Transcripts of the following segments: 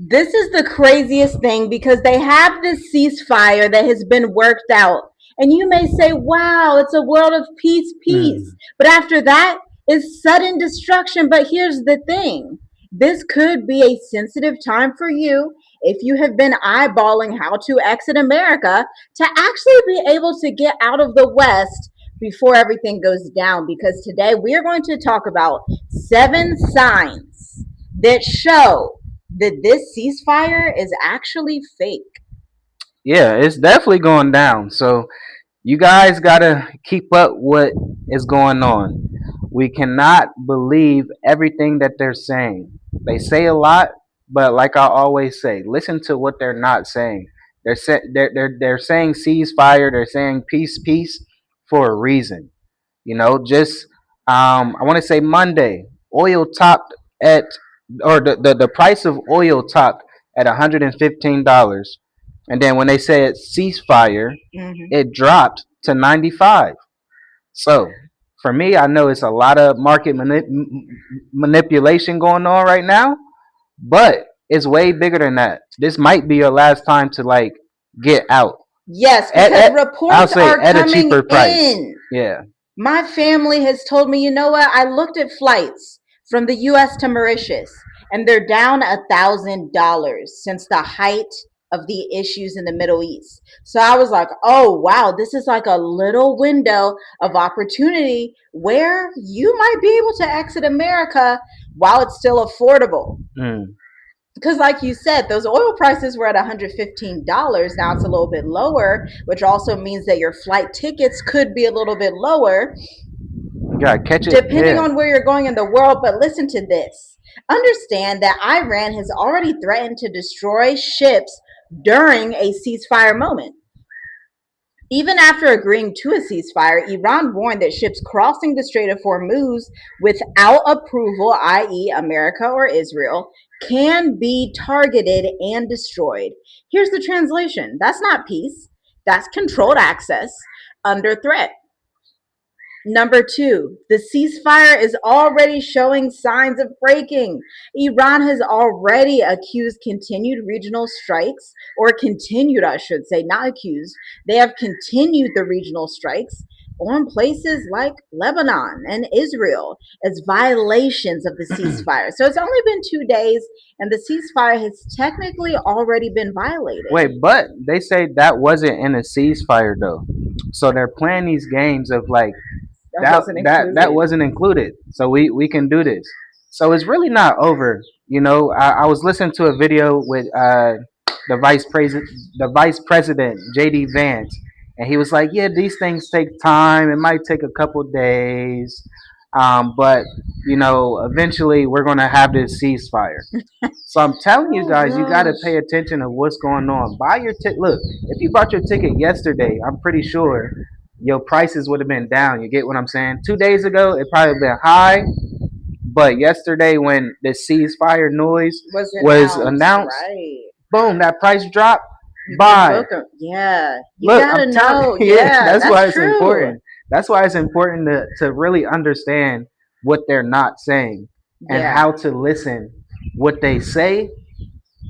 This is the craziest thing because they have this ceasefire that has been worked out. And you may say, wow, it's a world of peace, peace. Mm. But after that is sudden destruction. But here's the thing, this could be a sensitive time for you if you have been eyeballing how to exit America to actually be able to get out of the West before everything goes down. Because today we are going to talk about 7 signs that show that this ceasefire is actually fake. Yeah, it's definitely going down. So you guys gotta keep up what is going on. We cannot believe everything that they're saying. They say a lot, but like I always say, listen to what they're not saying. They're saying ceasefire. They're saying peace, peace for a reason. Just I want to say Monday, oil topped at or the price of oil topped at $115, and then when they said ceasefire, Mm-hmm. it dropped to 95. So for me, I know it's a lot of market manipulation going on right now, but it's way bigger than that. This might be your last time to like get out Yes, at, because at I'll reports say are at a cheaper coming price. in. Yeah. My family has told me, you know what? I looked at flights from the US to Mauritius, and they're down $1,000 since the height of the issues in the Middle East. So I was like, oh, wow, this is like a little window of opportunity where you might be able to exit America while it's still affordable. Mm. Because like you said, those oil prices were at $115. Now it's a little bit lower, which also means that your flight tickets could be a little bit lower You gotta catch it. depending Yeah. on where you're going in the world. But listen to this, understand that Iran has already threatened to destroy ships during a ceasefire moment. Even after agreeing to a ceasefire, Iran warned that ships crossing the Strait of Hormuz without approval, i.e., America or Israel, can be targeted and destroyed. Here's the translation: that's not peace, that's controlled access under threat. Number two, the ceasefire is already showing signs of breaking. Iran has already accused continued regional strikes, or continued, I should say, not accused. They have continued the regional strikes on places like Lebanon and Israel as violations of the ceasefire. So it's only been 2 days, and the ceasefire has technically already been violated. Wait, but they say that wasn't in a ceasefire though. So they're playing these games of like That that wasn't that included. wasn't included. So we can do this. So it's really not over. I was listening to a video with the vice president JD Vance, and he was like, "Yeah, these things take time. It might take a couple days, but eventually we're gonna have this ceasefire." So I'm telling you Oh guys, you got to gosh. pay attention to what's going on. Buy your ticket. Look, if you bought your ticket yesterday, I'm pretty sure your prices would have been down. You get what I'm saying? 2 days ago, it probably been high, but yesterday when the ceasefire noise Was was announced, announced, right? boom, that price dropped. You can Buy. book them. Yeah, you Look, gotta I'm telling know. you, yeah, Yeah, that's that's why it's true. important. That's why it's important to really understand what they're not saying and Yeah. how to listen what they say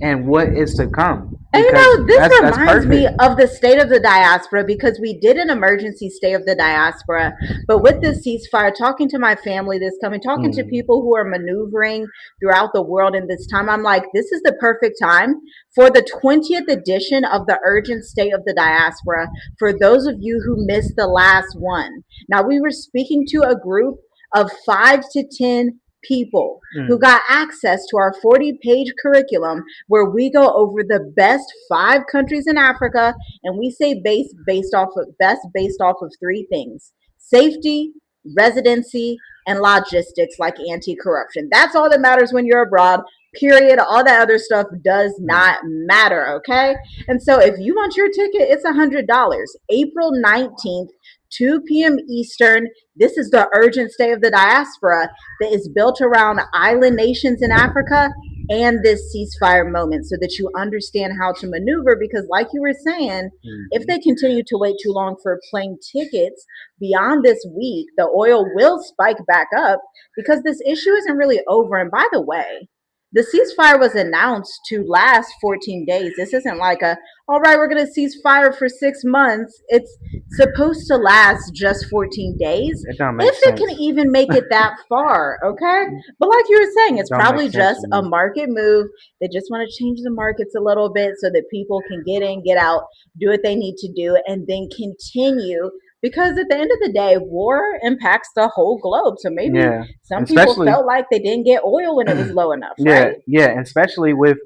and what is to come And because this that's reminds perfect. me of the state of the diaspora because we did an emergency state of the diaspora. But with this ceasefire, talking to my family this coming, talking to Mm. people who are maneuvering throughout the world in this time, I'm like, this is the perfect time for the 20th edition of the urgent state of the diaspora for those of you who missed the last one. Now, we were speaking to a group of 5 to 10 people who Mm. got access to our 40-page curriculum where we go over the best 5 countries in Africa, and we say based off of 3 things: safety, residency, and logistics, like anti-corruption. That's all that matters when you're abroad. Period. All that other stuff does Mm. not matter. Okay. And so if you want your ticket, it's $100. April 19th, 2 p.m. Eastern. This is the urgent stay of the diaspora that is built around island nations in Africa and this ceasefire moment so that you understand how to maneuver. Because, like you were saying, if Mhm. they continue to wait too long for plane tickets beyond this week, the oil will spike back up because this issue isn't really over. And by the way, The ceasefire was announced to last 14 days. This isn't like all right, we're going to cease fire for 6 months. It's supposed to last just 14 days, It don't make if it sense. can even make it that far, okay? But like you were saying, It it's don't make probably sense just to a me. market move. They just want to change the markets a little bit so that people can get in, get out, do what they need to do, and then continue. Because at the end of the day, war impacts the whole globe. So maybe Yeah, some and people especially felt like they didn't get oil when it was low enough, yeah, right? yeah, and especially with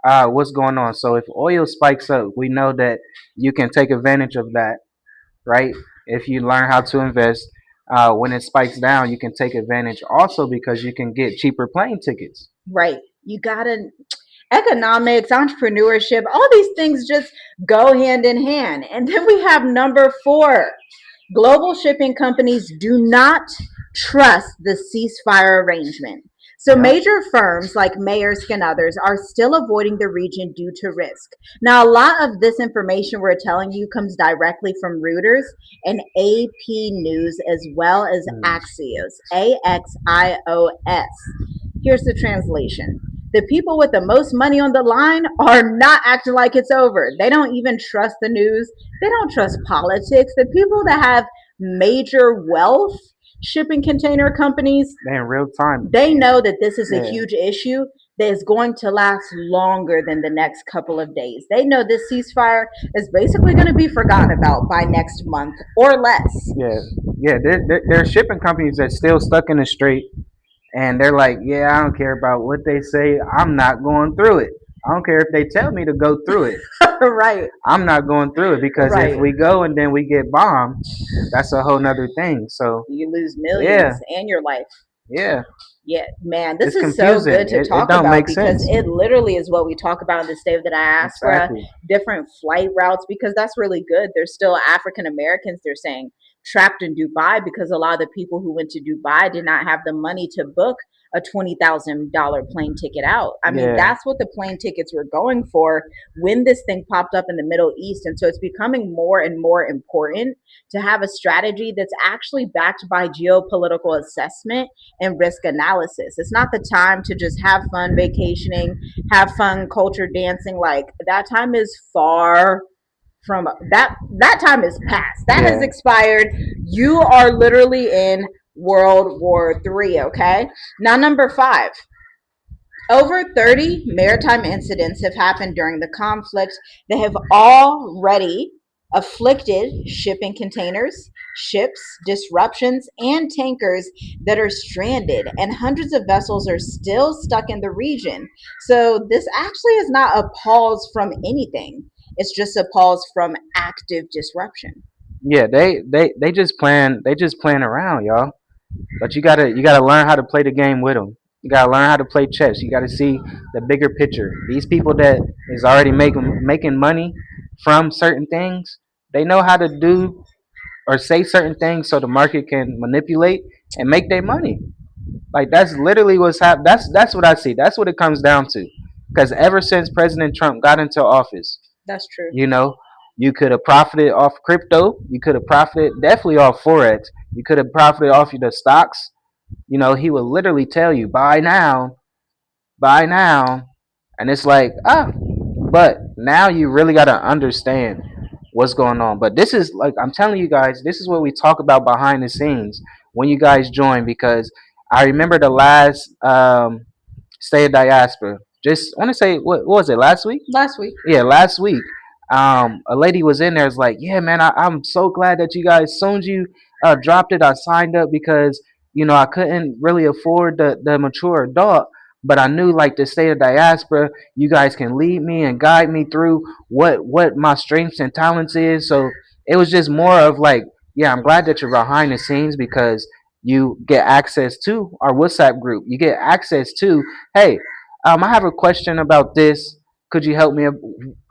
what's going on. So if oil spikes up, we know that you can take advantage of that, right? If you learn how to invest, when it spikes down, you can take advantage also because you can get cheaper plane tickets. Right. You got to economics, entrepreneurship, all these things just go hand in hand. And then we have number four. Global shipping companies do not trust the ceasefire arrangement. So Yep. major firms like Maersk and others are still avoiding the region due to risk. Now, a lot of this information we're telling you comes directly from Reuters and AP News, as well as Mm. Axios, Axios. Here's the translation. The people with the most money on the line are not acting like it's over. They don't even trust the news. They don't trust politics. The people that have major wealth, shipping container companies, They in real time. they know that this is a Yeah, huge issue that is going to last longer than the next couple of days. They know this ceasefire is basically going to be forgotten about by next month or less. yeah, yeah. There are shipping companies that still stuck in the strait, and they're like, yeah, I don't care about what they say. I'm not going through it. I don't care if they tell me to go through it. Right, I'm not going through it because if right. we go and then we get bombed, that's a whole nother thing. So You lose yeah, millions and your life. yeah, Yeah, man, this it's is so confusing. good to It talk don't about make because sense. it literally is what we talk about in the state of the diaspora, Exactly. different flight routes, because that's really good. There's still African Americans, they're saying, trapped in Dubai because a lot of the people who went to Dubai did not have the money to book a $20,000 plane ticket out. I mean, Yeah, that's what the plane tickets were going for when this thing popped up in the Middle East. And so it's becoming more and more important to have a strategy that's actually backed by geopolitical assessment and risk analysis. It's not the time to just have fun vacationing, have fun culture dancing. Like that time is far from that time is past. That has yeah, expired. You are literally in World War III, okay? Now number 5. Over 30 maritime incidents have happened during the conflict that have already afflicted shipping containers, ships, disruptions, and tankers that are stranded, and hundreds of vessels are still stuck in the region. So, this actually is not a pause from anything, it's just a pause from active disruption. yeah. They just playing around, y'all. But you gotta learn how to play the game with them. You gotta learn how to play chess. You gotta see the bigger picture. These people that is already making money from certain things, they know how to do or say certain things so the market can manipulate and make their money. Like that's literally what's happening. That's what I see. That's what it comes down to. Because ever since President Trump got into office, That's true. you know, you could have profited off crypto. You could have profited definitely off forex. You could have profited off the stocks. He would literally tell you buy now, and it's like but now you really got to understand what's going on. But this is like I'm telling you guys, this is what we talk about behind the scenes when you guys join because I remember the last Stay of Diaspora. Just I want to say what was it last week? Last week. Yeah, last week. A lady was in there. Is like, yeah, man, I'm so glad that you guys, soon as you dropped it, I signed up because I couldn't really afford the mature adult, but I knew like the state of diaspora, you guys can lead me and guide me through what my strengths and talents is. So it was just more of like, yeah, I'm glad that you're behind the scenes because you get access to our WhatsApp group. You get access to, hey, I have a question about this. Could you help me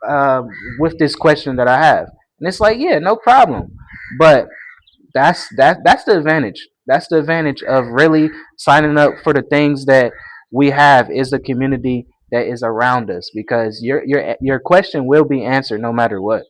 uh, with this question that I have? And it's like, yeah, no problem. But that's the advantage. That's the advantage of really signing up for the things that we have is the community that is around us because your question will be answered no matter what.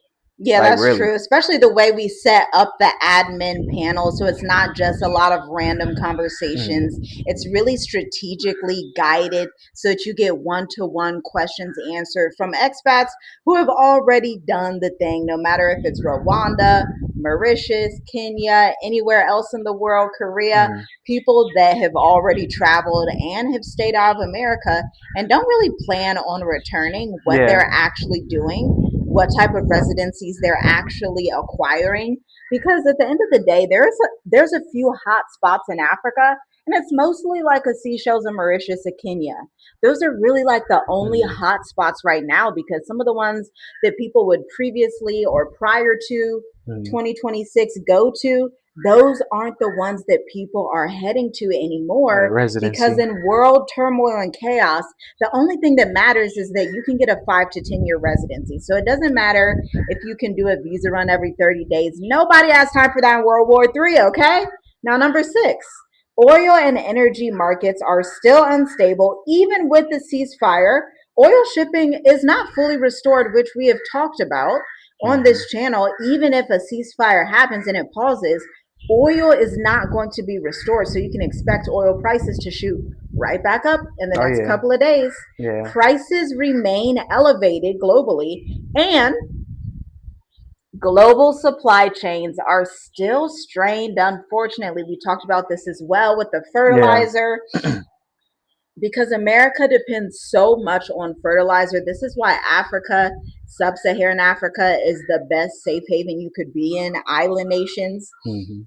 Yeah, Like that's really. true. Especially the way we set up the admin panel. So it's not just a lot of random conversations. Mm, It's really strategically guided so that you get one to one questions answered from expats who have already done the thing, no matter if it's Rwanda, Mauritius, Kenya, anywhere else in the world, Korea, mm, people that have already traveled and have stayed out of America and don't really plan on returning, what yeah. they're actually doing, what type of residencies they're actually acquiring. Because at the end of the day, there's a few hot spots in Africa, and it's mostly like a Seychelles and Mauritius and Kenya. Those are really like the only Mm, hot spots right now, because some of the ones that people would previously or prior to mm. 2026 go to, those aren't the ones that people are heading to Right, anymore, because residency. in world turmoil and chaos, the only thing that matters is that you can get a 5 to 10 year residency. So it doesn't matter if you can do a visa run every 30 days. Nobody has time for that in World War III, okay? Now, number six, oil and energy markets are still unstable, even with the ceasefire. Oil shipping is not fully restored, which we have talked about on Hmm. this channel. Even if a ceasefire happens and it pauses, oil is not going to be restored. So you can expect oil prices to shoot right back up in the Oh next yeah, couple of days. yeah, Prices remain elevated globally, and global supply chains are still strained. Unfortunately, we talked about this as well with the yeah, fertilizer, because America depends so much on fertilizer. This is why Africa, sub Saharan Africa, is the best safe haven you could be in, island nations, hmm,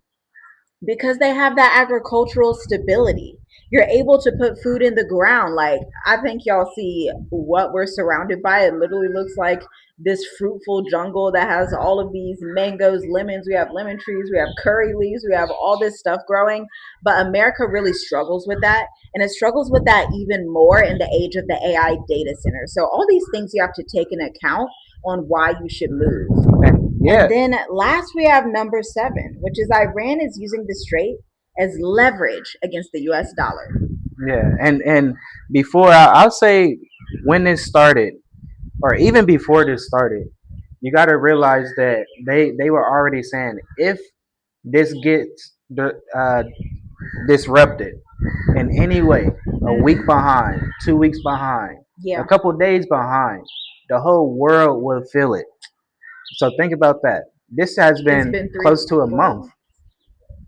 because they have that agricultural stability. You're able to put food in the ground. Like, I think y'all see what we're surrounded by. It literally looks like this fruitful jungle that has all of these mangoes, lemons. We have lemon trees, we have curry leaves, we have all this stuff growing. But America really struggles with that. And it struggles with that even more in the age of the AI data center. So, all these things you have to take into account on why you should move. and And yeah, then last, we have number seven, which is Iran is using the Strait as leverage against the US dollar. yeah, and before I'll say when this started, or even before this started, you got to realize that they were already saying if this gets disrupted in any way, a week Mm-hmm. behind, 2 weeks behind, a Yeah, couple days behind, the whole world will feel it. So think about that. This has it's been been three, close to a month. 4 months.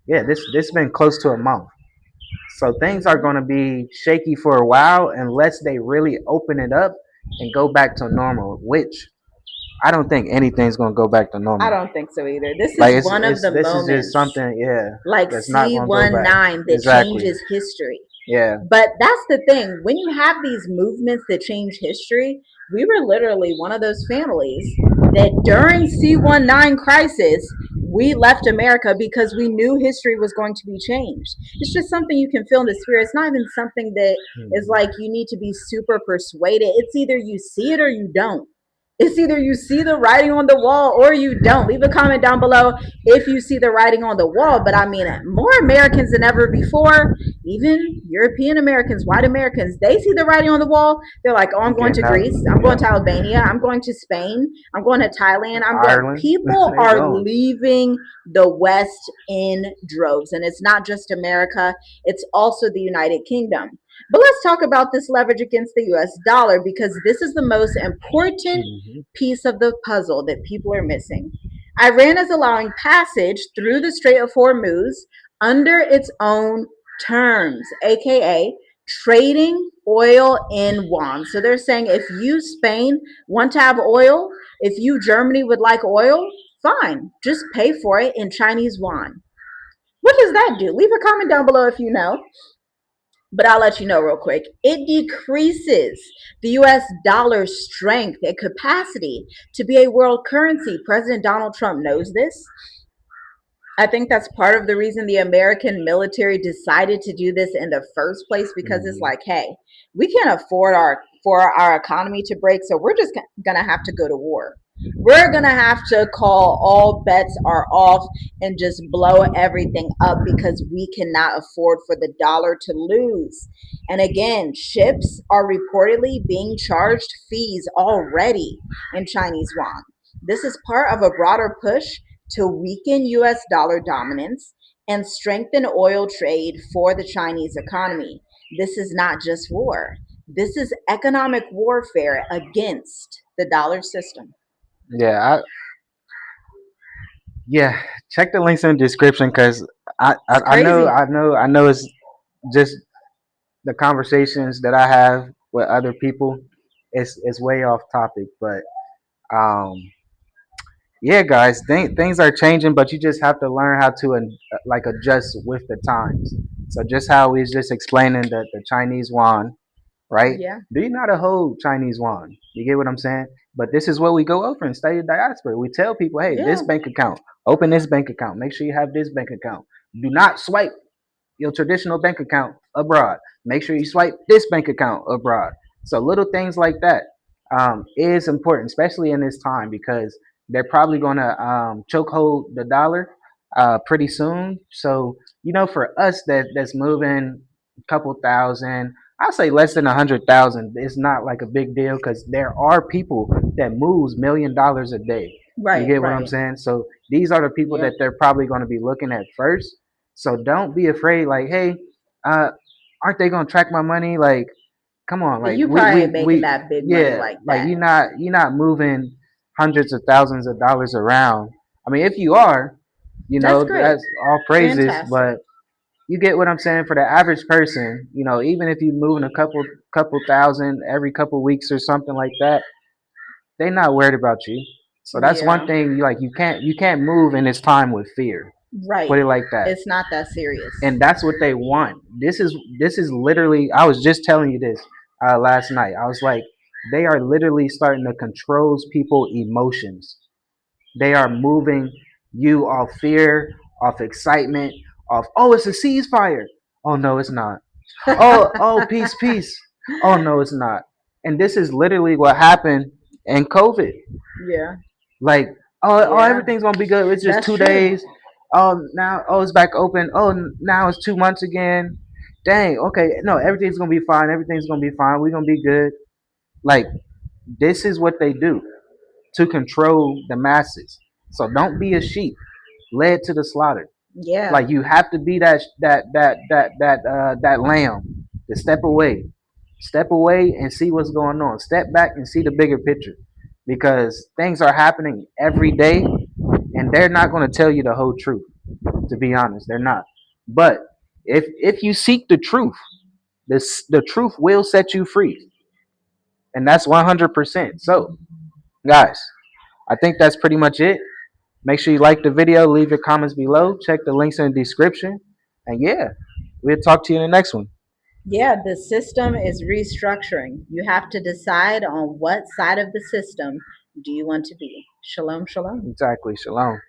Yeah, this has been close to a month. So things are Mm-hmm. going to be shaky for a while unless they really open it up and go back to normal, which I don't think anything's going to go back to I normal. don't think so either. This Like is one of the this is just moments, something, yeah, like that's not going to go back. C19, that Exactly. changes history. Yeah. But that's the thing. When you have these movements that change history, we were literally one of those families that during C19 crisis, we left America because we knew history was going to be changed. It's just something you can feel in the spirit. It's not even something that is Hmm. like you need to be super persuaded. It's either you see it or you don't. It's either you see the writing on the wall or you don't. Leave a comment down below if you see the writing on the wall. But I mean, more Americans than ever before, even European Americans, white Americans, they see the writing on the wall. They're like, oh, I'm going to Getting out. Greece. I'm going Yep. to Albania. I'm going to Spain. I'm going to Thailand. I'm going. Ireland. People They are going. leaving the West in droves. And it's not just America, it's also the United Kingdom. But let's talk about this leverage against the US dollar, because this is the most important Hmm. piece of the puzzle that people are missing. Iran is allowing passage through the Strait of Hormuz under its own terms, aka trading oil in yuan. So they're saying if you, Spain, want to have oil, if you, Germany, would like oil, fine, just pay for it in Chinese yuan. What does that do? Leave a comment down below if you know, but I'll let you know real quick. It decreases the US dollar's strength and capacity to be a world currency. President Donald Trump knows this. I think that's part of the reason the American military decided to do this in the first place, because it's Hmm. like, hey, we can't afford our economy to break, so we're just gonna have to go to war. We're gonna have to call all bets are off and just blow everything up, because we cannot afford for the dollar to lose. And again, ships are reportedly being charged fees already in Chinese yuan. This is part of a broader push to weaken US dollar dominance and strengthen oil trade for the Chinese economy. This is not just war, this is economic warfare against the dollar system. Yeah, yeah. Check the links in the description because It's crazy. I know it's just the conversations that I have with other people. It's way off topic, but um, yeah, guys, things are changing, but you just have to learn how to like adjust with the times. So just how we was just explaining the Chinese yuan, right? Yeah. Do you not hold Chinese yuan? You get what I'm saying? But this is what we go over in state of diaspora. We tell people, hey, this Yeah. bank account, open this bank account, make sure you have this bank account. Do not swipe your traditional bank account abroad. Make sure you swipe this bank account abroad. So little things like that is important, especially in this time because they're probably going to chokehold the dollar pretty soon. So for us that's moving a couple thousand, I'll say less than 100,000. It's not like a big deal because there are people that moves $1 million a day. You Right, get what I'm right. saying? So these are the people Yep. that they're probably going to be looking at first. So don't be afraid. Like, hey, uh, aren't they gonna track my money? Like, come on, like You probably ain't making that big money yeah, like like that. you're not moving hundreds of thousands of dollars around. I mean, if you are, That's great. that's all praises. Fantastic. But you get what I'm saying for the average person. Even if you're moving a couple thousand every couple weeks or something like that, they're not worried about you. So that's one Yeah. thing. Like you can't move in this time with fear. Right. Put it like that. It's not that serious. And that's what they want. This is literally. I was just telling you this last night. I was like, they are literally starting to control people' emotions. They are moving you off fear, off excitement, off it's a ceasefire. Oh no, it's not. Oh peace, peace. Oh no, it's not. And this is literally what happened in COVID. Yeah. Like, Yeah. everything's gonna be good. It's just That's two true. days. Now, it's back open. Now it's 2 months again. Dang. Okay. No, everything's gonna be fine. Everything's gonna be fine. We're gonna be good. Like, this is what they do to control the masses. So don't be a sheep led to the slaughter. Yeah. Like you have to be that lamb to step away and see what's going on. Step back and see the bigger picture, because things are happening every day, and they're not going to tell you the whole truth. To be honest, they're not. But if you seek the truth, the truth will set you free, and that's 100%. So, guys, I think that's pretty much it. Make sure you like the video, leave your comments below, check the links in the description, and yeah, we'll talk to you in the next one. Yeah. The system is restructuring. You have to decide on what side of the system do you want to be. Shalom, shalom. Exactly. Shalom.